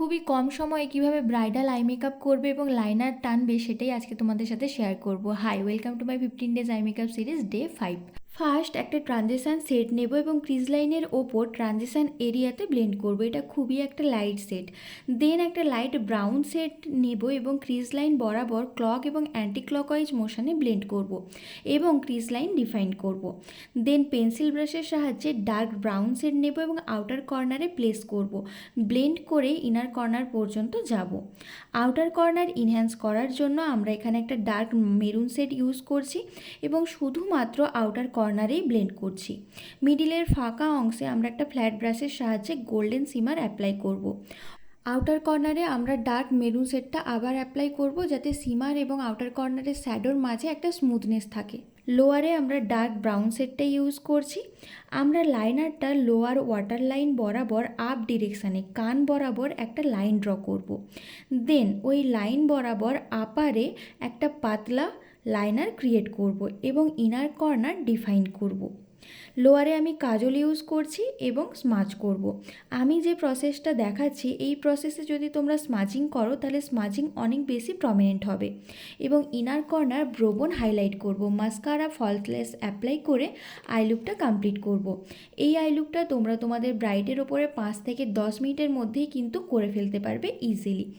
খুবই কম সময়ে কিভাবে ব্রাইডাল আই মেকআপ করবে এবং লাইনার টানবে সেটাই আজকে তোমাদের সাথে শেয়ার করব। Hi, welcome to my 15 days eye makeup series day 5। First একটা ট্রানজিশান সেট নেব এবং ক্রিজ লাইনের ওপর ট্রানজিশান এরিয়াতে ব্লেন্ড করব। এটা খুবই একটা লাইট সেট। দেন একটা লাইট ব্রাউন সেট নেব এবং ক্রিজ লাইন বরাবর ক্লক এবং অ্যান্টি ক্লকওয়াইজ মোশনে ব্লেন্ড করব এবং ক্রিজ লাইন ডিফাইন করব। দেন পেন্সিল ব্রাশের সাহায্যে ডার্ক ব্রাউন সেট নেব এবং আউটার কর্নারে প্লেস করব। ব্লেন্ড করে ইনার কর্নার পর্যন্ত যাব। আউটার কর্নার ইনহ্যান্স করার জন্য আমরা এখানে একটা ডার্ক মেরুন সেট ইউজ করছি এবং শুধুমাত্র আউটার কর্নারেই ব্লেন্ড করছি। মিডিলের ফাঁকা অংশে আমরা একটা ফ্ল্যাট ব্রাশের সাহায্যে গোল্ডেন সিমার অ্যাপ্লাই করব। আউটার কর্নারে আমরা ডার্ক মেরুন সেটটা আবার অ্যাপ্লাই করব যাতে সিমার এবং আউটার কর্নারের শ্যাডোর মাঝে একটা স্মুথনেস থাকে। লোয়ারে আমরা ডার্ক ব্রাউন সেটটা ইউজ করছি। আমরা লাইনারটা লোয়ার ওয়াটার লাইন বরাবর আপ ডিরেকশানে কান বরাবর একটা লাইন ড্র করব। দেন ওই লাইন বরাবর আপারে একটা পাতলা লাইনার ক্রিয়েট করব এবং ইনার কর্নার ডিফাইন করব। লোয়ারে আমি কাজল ইউজ করছি এবং স্মাচ করব। আমি যে প্রসেসটা দেখাচ্ছি এই প্রসেসে যদি তোমরা স্মাচিং করো তাহলে স্মাচিং অনেক বেশি প্রমিনেন্ট হবে। এবং ইনার কর্নার ব্রোবন হাইলাইট করব। মাস্কারা ফলসলেস অ্যাপ্লাই করে আই লুকটা কমপ্লিট করব। এই আই লুকটা তোমরা তোমাদের ব্রাইডের ওপরে 5 থেকে 10 মিনিটের মধ্যেই কিন্তু করে ফেলতে পারবে ইজিলি।